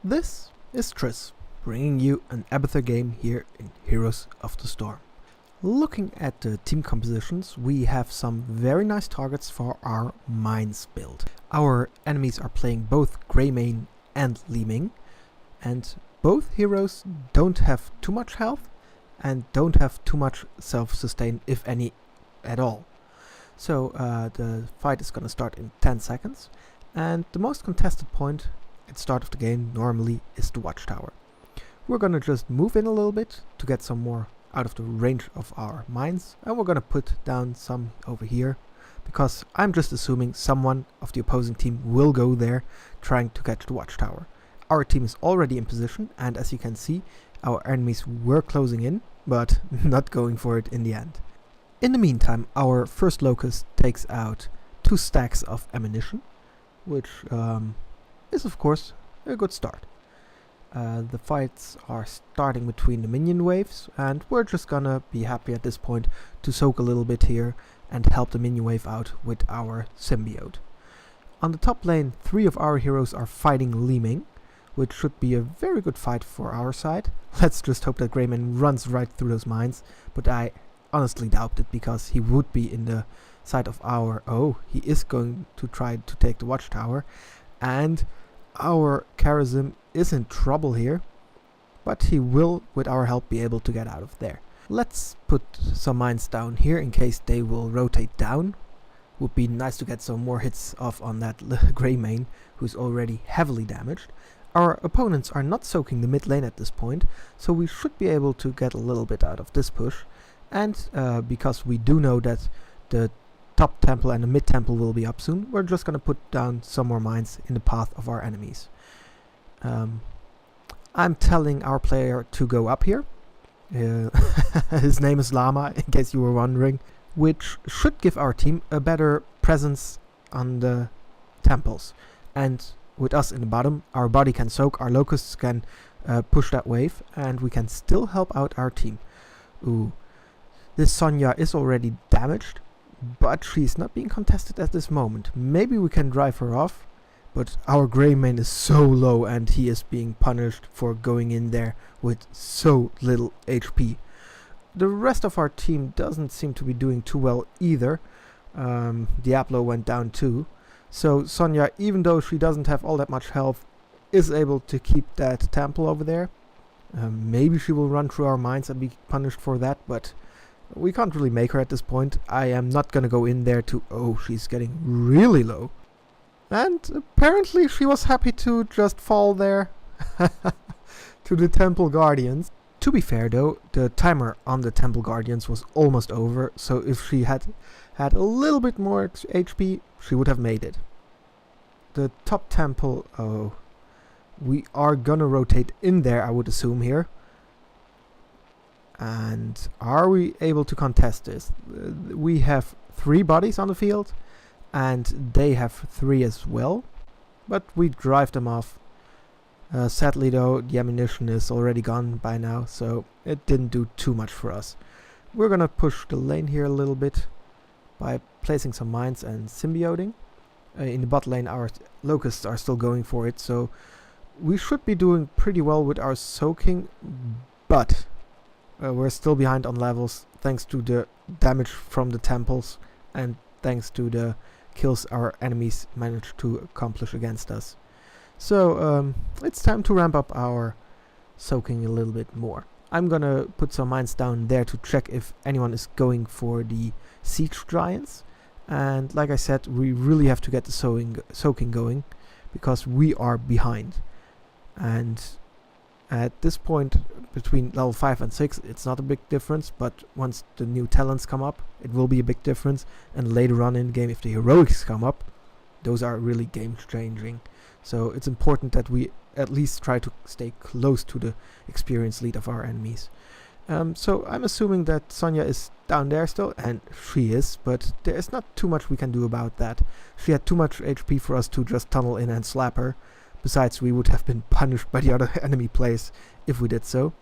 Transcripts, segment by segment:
This is Trisss, bringing you an Abathur game here in Heroes of the Storm. Looking at the team compositions, we have some very nice targets for our mines build. Our enemies are playing both Greymane and Li-Ming, and both heroes don't have too much health and don't have too much self-sustain, if any at all. So the fight is gonna start in 10 seconds, and the most contested point at the start of the game normally is the watchtower. We're gonna just move in a little bit to get some more out of the range of our mines, and we're gonna put down some over here because I'm just assuming someone of the opposing team will go there trying to catch the watchtower. Our team is already in position, and as you can see, our enemies were closing in, but not going for it in the end. In the meantime, our first locust takes out 2 stacks of ammunition, which is of course a good start. The fights are starting between the minion waves, and we're just gonna be happy at this point to soak a little bit here and help the minion wave out with our symbiote. On the top lane, 3 of our heroes are fighting Li-Ming, which should be a very good fight for our side. Let's just hope that Greymane runs right through those mines, but I honestly doubt it because he would be in the side of our... Oh, he is going to try to take the watchtower, and our Charism is in trouble here, but he will, with our help, be able to get out of there. Let's put some mines down here in case they will rotate down. Would be nice to get some more hits off on that Greymane, who's already heavily damaged. Our opponents are not soaking the mid lane at this point, so we should be able to get a little bit out of this push. And because we do know that the top temple and the mid temple will be up soon, we're just gonna put down some more mines in the path of our enemies. I'm telling our player to go up here. His name is Llama, in case you were wondering, which should give our team a better presence on the temples. And with us in the bottom, our body can soak, our locusts can push that wave, and we can still help out our team. Ooh, this Sonya is already damaged, but she's not being contested at this moment. Maybe we can drive her off, but our Greymane is so low and he is being punished for going in there with so little HP. The rest of our team doesn't seem to be doing too well either. Diablo went down too. So Sonya, even though she doesn't have all that much health, is able to keep that temple over there. Maybe she will run through our mines and be punished for that, but we can't really make her at this point. I am not gonna go in there to... Oh, she's getting really low. And apparently she was happy to just fall there to the Temple Guardians. To be fair though, the timer on the Temple Guardians was almost over, so if she had a little bit more HP, she would have made it. The top temple... Oh, we are gonna rotate in there, I would assume, here. And are we able to contest this? We have 3 bodies on the field, and they have 3 as well, but we drive them off. Sadly though, the ammunition is already gone by now, so it didn't do too much for us. We're gonna push the lane here a little bit by placing some mines and symbioting. In the bot lane, our locusts are still going for it, so we should be doing pretty well with our soaking, but we're still behind on levels thanks to the damage from the temples and thanks to the kills our enemies managed to accomplish against us. So it's time to ramp up our soaking a little bit more. I'm gonna put some mines down there to check if anyone is going for the siege giants, and like I said, we really have to get the soaking going because we are behind. And at this point, between level 5 and 6, it's not a big difference, but once the new talents come up, it will be a big difference, and later on in the game, if the heroics come up, those are really game-changing. So it's important that we at least try to stay close to the experience lead of our enemies. So I'm assuming that Sonya is down there still, and she is, but there's not too much we can do about that. She had too much HP for us to just tunnel in and slap her. Besides, we would have been punished by the other enemy players if we did so.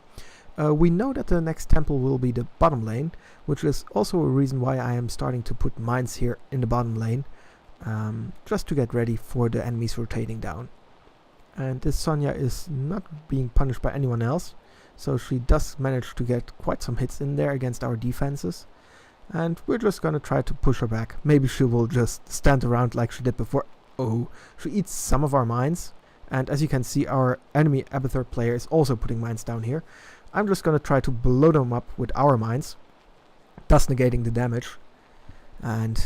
We know that the next temple will be the bottom lane, which is also a reason why I am starting to put mines here in the bottom lane, just to get ready for the enemies rotating down. and this Sonya is not being punished by anyone else, so she does manage to get quite some hits in there against our defenses. And we're just gonna try to push her back. Maybe she will just stand around like she did before. Oh, she eats some of our mines. And as you can see, our enemy Abathur player is also putting mines down here. I'm just gonna try to blow them up with our mines, thus negating the damage. And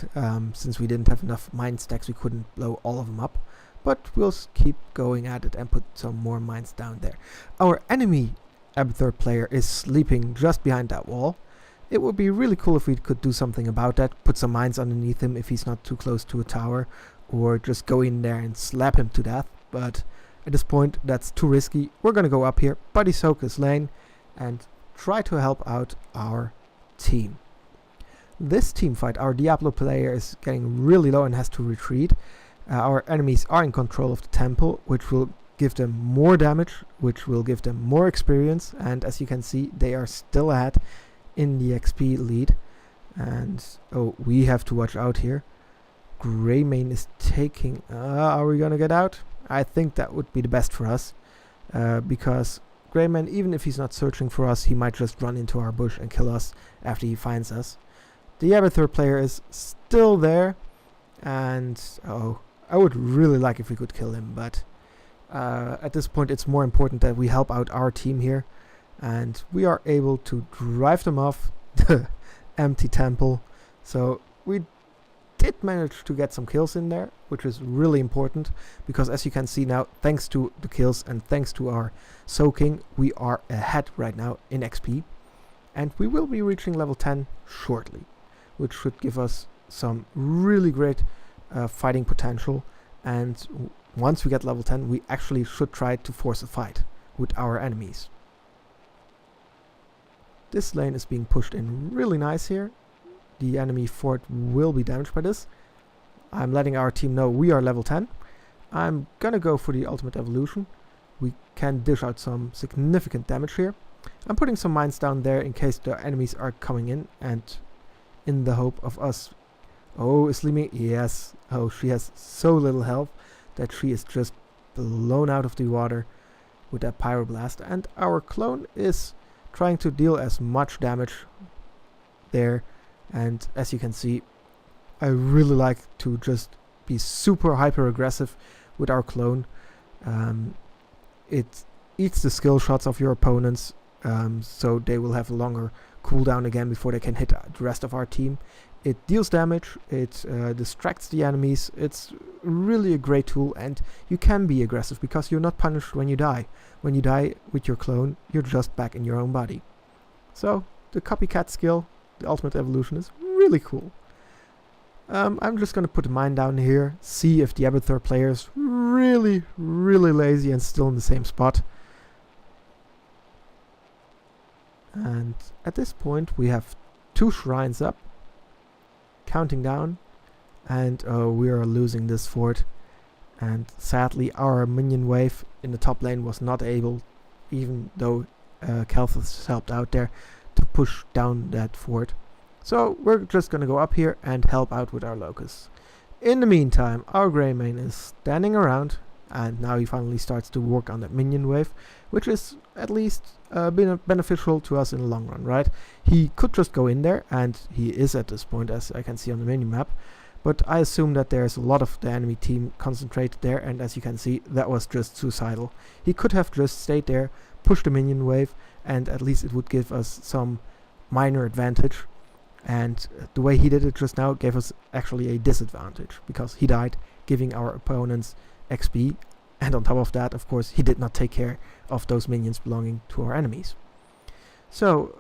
since we didn't have enough mine stacks, we couldn't blow all of them up. But we'll keep going at it and put some more mines down there. Our enemy Abathur player is sleeping just behind that wall. It would be really cool if we could do something about that, put some mines underneath him if he's not too close to a tower, or just go in there and slap him to death. But at this point, that's too risky. We're gonna go up here, buddy soak his lane, and try to help out our team. This team fight, our Diablo player is getting really low and has to retreat. Our enemies are in control of the temple, which will give them more damage, which will give them more experience, and as you can see, they are still ahead in the XP lead. And oh, we have to watch out here. Greymane is taking... are we gonna get out? I think that would be the best for us, because Greymane, even if he's not searching for us, he might just run into our bush and kill us after he finds us. The Abathur player is still there, and oh, I would really like if we could kill him, but at this point it's more important that we help out our team here, and we are able to drive them off the empty temple. So we did manage to get some kills in there, which is really important, because as you can see now, thanks to the kills and thanks to our soaking, we are ahead right now in XP, and we will be reaching level 10 shortly, which should give us some really great fighting potential. And once we get level 10, we actually should try to force a fight with our enemies. This lane is being pushed in really nice here. The enemy fort will be damaged by this. I'm letting our team know we are level 10. I'm gonna go for the ultimate evolution. We can dish out some significant damage here. I'm putting some mines down there in case the enemies are coming in, and in the hope of us... Oh, is Limi? Yes. Oh, she has so little health that she is just blown out of the water with that pyroblast. And our clone is trying to deal as much damage there. And as you can see, I really like to just be super hyper aggressive with our clone. It eats the skill shots of your opponents, so they will have a longer cooldown again before they can hit the rest of our team. It deals damage, it distracts the enemies. It's really a great tool, and you can be aggressive because you're not punished when you die. When you die with your clone, you're just back in your own body. So the copycat skill, the ultimate evolution, is really cool. I'm just gonna put a mine down here, see if the Abathur player is really lazy and still in the same spot. And at this point we have 2 shrines up, counting down, and we are losing this fort. And sadly our minion wave in the top lane was not able, even though Kalthus helped out there, to push down that fort. So we're just gonna go up here and help out with our locusts. In the meantime, our Greymane is standing around, and now he finally starts to work on that minion wave, which is at least beneficial to us in the long run, right? He could just go in there, and he is at this point, as I can see on the mini-map, but I assume that there's a lot of the enemy team concentrated there, and as you can see, that was just suicidal. He could have just stayed there, pushed the minion wave, and at least it would give us some minor advantage. And the way he did it just now gave us actually a disadvantage, because he died, giving our opponents XP, and on top of that, of course, he did not take care of those minions belonging to our enemies. So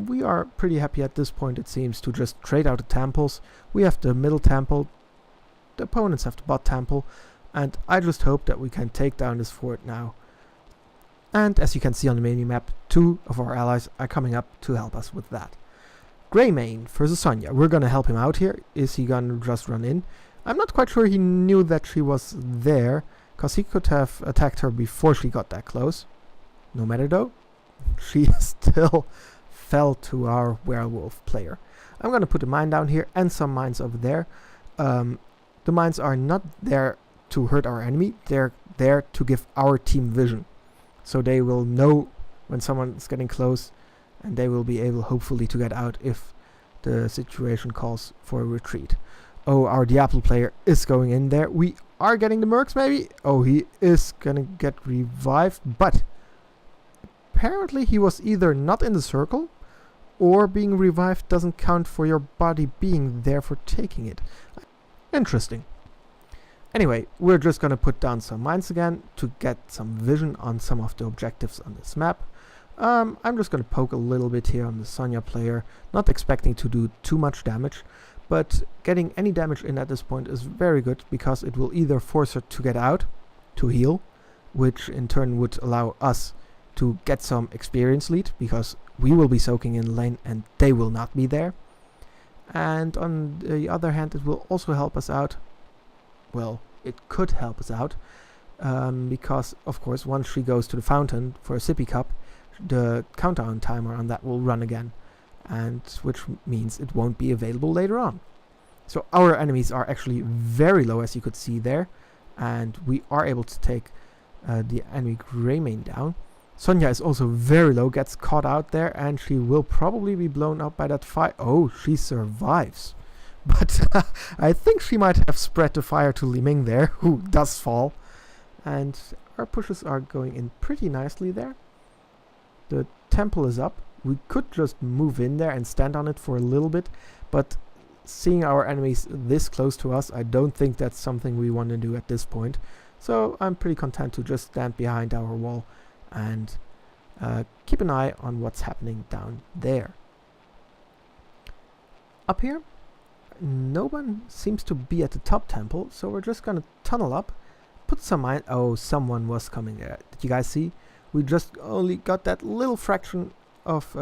we are pretty happy at this point, it seems, to just trade out the temples. We have the middle temple, the opponents have the bot temple, and I just hope that we can take down this fort now. And as you can see on the mini-map, 2 of our allies are coming up to help us with that. Greymane versus Sonya. We're gonna help him out here. Is he gonna just run in? I'm not quite sure he knew that she was there, because he could have attacked her before she got that close. No matter though, she still fell to our werewolf player. I'm gonna put a mine down here and some mines over there. The mines are not there to hurt our enemy. They're there to give our team vision. So they will know when someone is getting close, and they will be able hopefully to get out if the situation calls for a retreat. Oh, our Diablo player is going in there. We are getting the mercs maybe. Oh, he is gonna get revived, but apparently he was either not in the circle or being revived doesn't count for your body being there for taking it. Interesting. Anyway, we're just gonna put down some mines again to get some vision on some of the objectives on this map. I'm just gonna poke a little bit here on the Sonya player, not expecting to do too much damage, but getting any damage in at this point is very good because it will either force her to get out, to heal, which in turn would allow us to get some experience lead because we will be soaking in lane and they will not be there. And on the other hand, it will also help us out. Well, it could help us out because, of course, once she goes to the fountain for a sippy cup, the countdown timer on that will run again, and which means it won't be available later on. So our enemies are actually very low, as you could see there, and we are able to take the enemy Greymane down. Sonya is also very low, gets caught out there, and she will probably be blown up by that fire. Oh, she survives. But I think she might have spread the fire to Li Ming there, who does fall. And our pushes are going in pretty nicely there. The temple is up. We could just move in there and stand on it for a little bit, but seeing our enemies this close to us, I don't think that's something we want to do at this point. So I'm pretty content to just stand behind our wall and keep an eye on what's happening down there. Up here, no one seems to be at the top temple, so we're just gonna tunnel up, put some mine. Oh, someone was coming there. Did you guys see? We just only got that little fraction of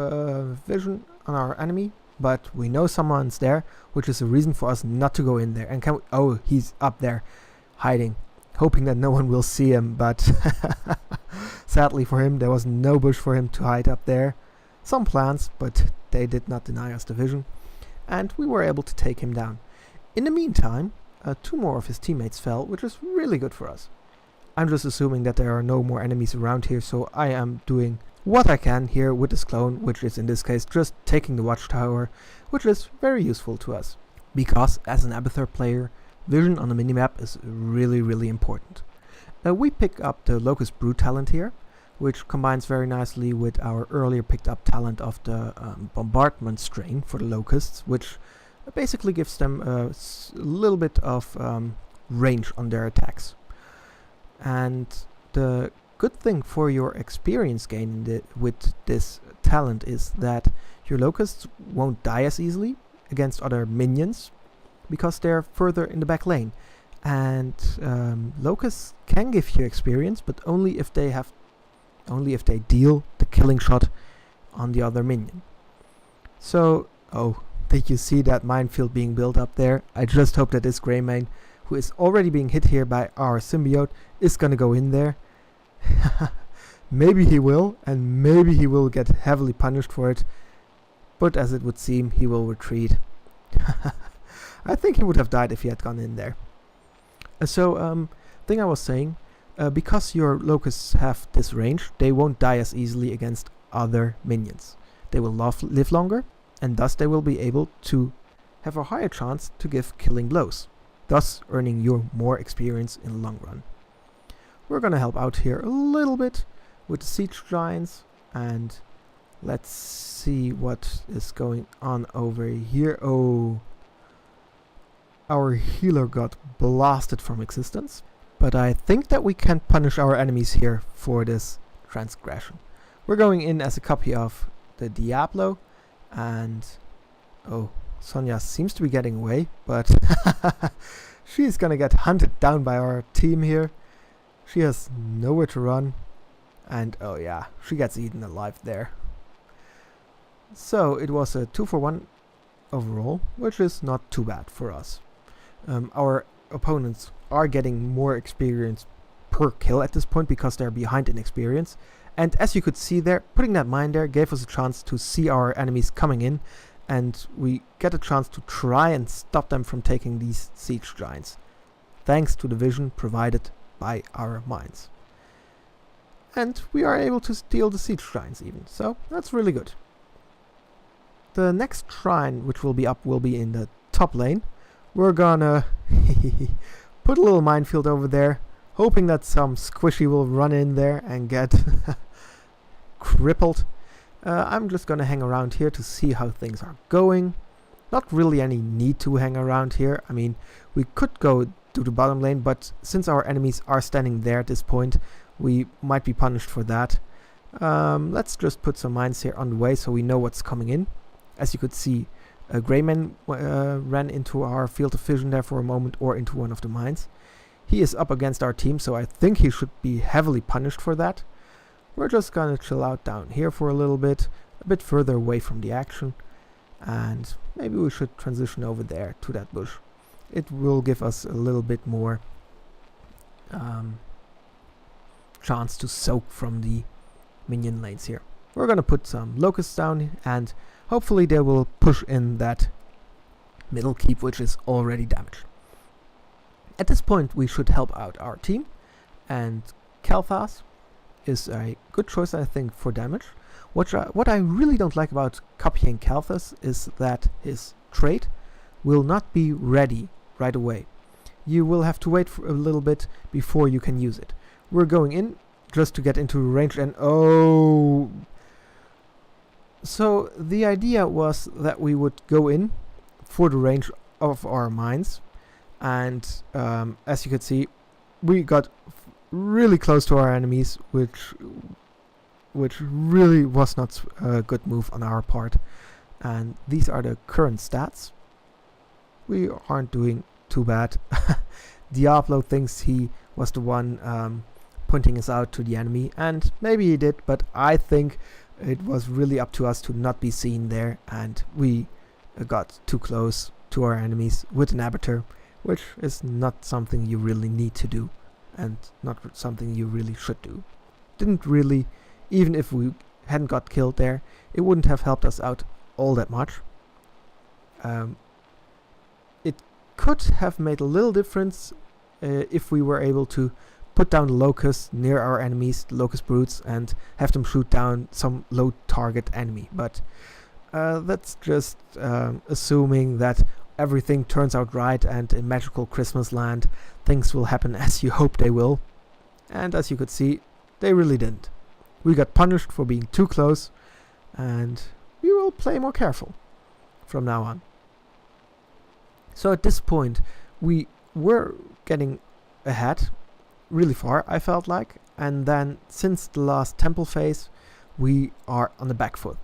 vision on our enemy, but we know someone's there, which is a reason for us not to go in there. And can we? Oh, he's up there, hiding, hoping that no one will see him, but sadly for him, there was no bush for him to hide up there. Some plants, but they did not deny us the vision, and we were able to take him down. In the meantime, 2 more of his teammates fell, which is really good for us. I'm just assuming that there are no more enemies around here, so I am doing what I can here with this clone, which is in this case just taking the watchtower, which is very useful to us. Because as an Abathur player, vision on the minimap is really important. We pick up the Locust Brew talent here, which combines very nicely with our earlier picked up talent of the bombardment strain for the Locusts, which basically gives them a little bit of range on their attacks. And the good thing for your experience gain with this talent is that your Locusts won't die as easily against other minions because they're further in the back lane. And Locusts can give you experience, but only if they deal the killing shot on the other minion. So, oh, did you see that minefield being built up there? I just hope that this Greymane, who is already being hit here by our symbiote, is gonna go in there. Maybe he will, and maybe he will get heavily punished for it, but as it would seem, he will retreat. I think he would have died if he had gone in there. Thing I was saying, because your Locusts have this range, they won't die as easily against other minions. They will live longer, and thus they will be able to have a higher chance to give killing blows, thus earning you more experience in the long run. We're gonna help out here a little bit with the siege giants, and let's see what is going on over here. Oh, our healer got blasted from existence, but I think that we can punish our enemies here for this transgression. We're going in as a copy of the Diablo, and oh, Sonya seems to be getting away, but she's gonna get hunted down by our team here. She has nowhere to run, and oh yeah, she gets eaten alive there. So it was a 2-for-1 overall, which is not too bad for us. Our opponents are getting more experience per kill at this point because they're behind in experience, and as you could see there, putting that mine there gave us a chance to see our enemies coming in, and we get a chance to try and stop them from taking these siege giants, thanks to the vision provided by by our mines. And we are able to steal the siege shrines even, so that's really good. The next shrine which will be up will be in the top lane. We're gonna put a little minefield over there, hoping that some squishy will run in there and get crippled. I'm just gonna hang around here to see how things are going. Not really any need to hang around here. I mean, we could go to the bottom lane, but since our enemies are standing there at this point, we might be punished for that. Let's just put some mines here on the way so we know what's coming in. As you could see, a Greyman ran into our field of vision there for a moment, or into one of the mines. He is up against our team, so I think he should be heavily punished for that. We're just gonna chill out down here for a bit further away from the action, and maybe we should transition over there to that bush. It will give us a little bit more chance to soak from the minion lanes here. We're gonna put some locusts down, and hopefully they will push in that middle keep, which is already damaged. At this point we should help out our team, and Kalthas is a good choice, I think, for damage. What I really don't like about copying Kalthas is that his trait will not be ready right away. You will have to wait for a little bit before you can use it. We're going in just to get into range, and oh! So the idea was that we would go in for the range of our mines, and as you could see, we got really close to our enemies, which really was not a good move on our part. And these are the current stats. We aren't doing too bad. Diablo thinks he was the one pointing us out to the enemy, and maybe he did, but I think it was really up to us to not be seen there, and we got too close to our enemies with an Abathur, which is not something you really need to do, and not something you really should do. Didn't really, even if we hadn't got killed there, it wouldn't have helped us out all that much. It could have made a little difference if we were able to put down the locusts near our enemies, the locust brutes, and have them shoot down some low target enemy. But that's just assuming that everything turns out right, and in magical Christmas land things will happen as you hope they will. And as you could see, they really didn't. We got punished for being too close, and we will play more careful from now on. So at this point we were getting ahead really far, I felt like, and then since the last temple phase we are on the back foot.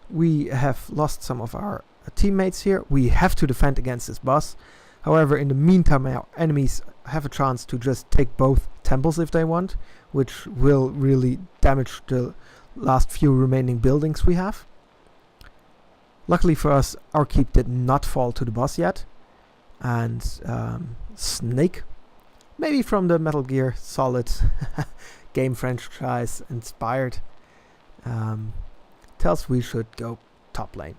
We have lost some of our teammates here. We have to defend against this boss. However, in the meantime our enemies have a chance to just take both temples if they want, which will really damage the last few remaining buildings we have. Luckily for us, our keep did not fall to the boss yet, and Snake, maybe from the Metal Gear Solid game franchise inspired, tells we should go top lane.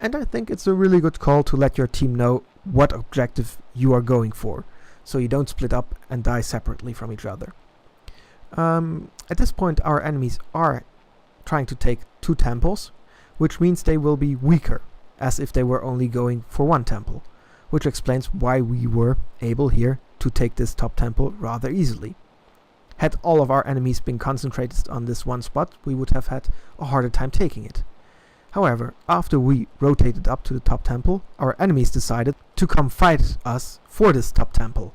And I think it's a really good call to let your team know what objective you are going for, so you don't split up and die separately from each other. At this point our enemies are trying to take 2 temples, which means they will be weaker, as if they were only going for 1 temple, which explains why we were able here to take this top temple rather easily. Had all of our enemies been concentrated on this one spot, we would have had a harder time taking it. However, after we rotated up to the top temple, our enemies decided to come fight us for this top temple.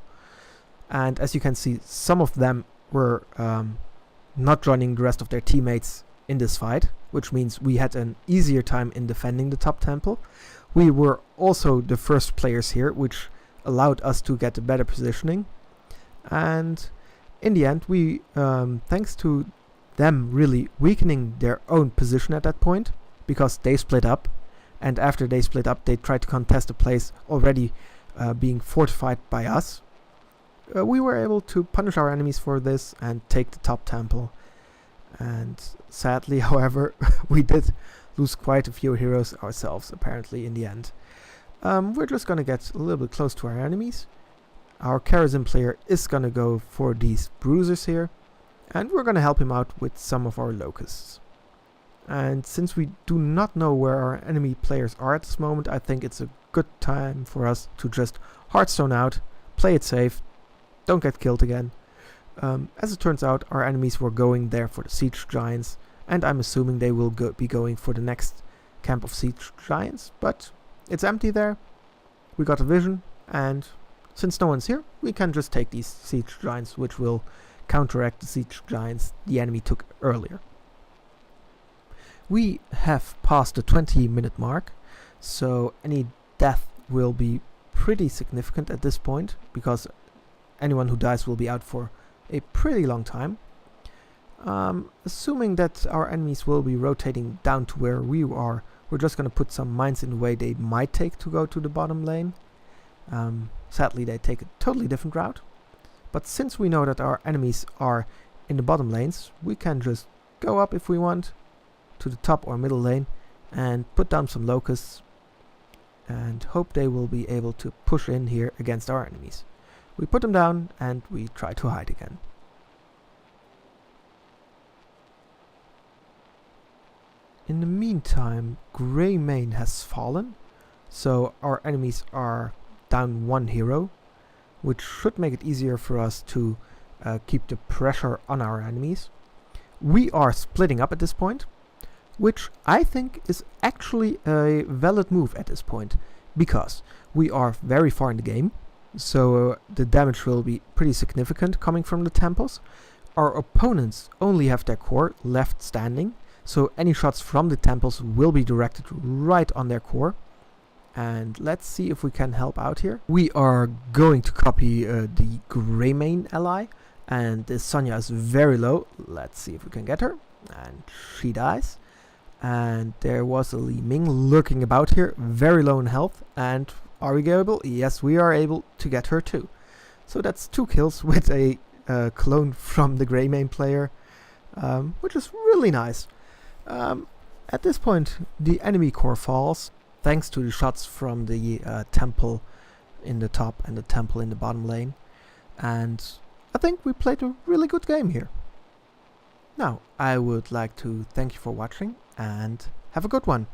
And as you can see, some of them were not joining the rest of their teammates in this fight, which means we had an easier time in defending the top temple. We were also the first players here, which allowed us to get a better positioning. And in the end, we, thanks to them really weakening their own position at that point, because they split up, and after they split up they tried to contest a place already being fortified by us, we were able to punish our enemies for this and take the top temple. And sadly, however, we did lose quite a few heroes ourselves apparently in the end. We're just gonna get a little bit close to our enemies. our Karazhan player is gonna go for these bruisers here, and we're gonna help him out with some of our locusts. And since we do not know where our enemy players are at this moment, I think it's a good time for us to just Hearthstone out, play it safe, don't get killed again. As it turns out, our enemies were going there for the siege giants, and I'm assuming they will be going for the next camp of siege giants, but it's empty there. We got a vision, and since no one's here, we can just take these siege giants, which will counteract the siege giants the enemy took earlier. We have passed the 20-minute mark, so any death will be pretty significant at this point, because anyone who dies will be out for a pretty long time. Assuming that our enemies will be rotating down to where we are, we're just going to put some mines in the way they might take to go to the bottom lane. Sadly, they take a totally different route. But since we know that our enemies are in the bottom lanes, we can just go up if we want to the top or middle lane and put down some locusts and hope they will be able to push in here against our enemies. We put them down and we try to hide again. In the meantime, Grey Mane has fallen, so our enemies are down one hero, which should make it easier for us to keep the pressure on our enemies. We are splitting up at this point, which I think is actually a valid move at this point, because we are very far in the game, so the damage will be pretty significant coming from the temples. Our opponents only have their core left standing, so any shots from the temples will be directed right on their core. And let's see if we can help out here. We are going to copy the Grey Mane ally, and this Sonya is very low. Let's see if we can get her, and she dies. And there was a Li Ming lurking about here, very low in health, and are we able? Yes, we are able to get her too. So that's 2 kills with a clone from the Grey Mane player, which is really nice. At this point, the enemy core falls, thanks to the shots from the temple in the top and the temple in the bottom lane. And I think we played a really good game here. Now, I would like to thank you for watching and have a good one.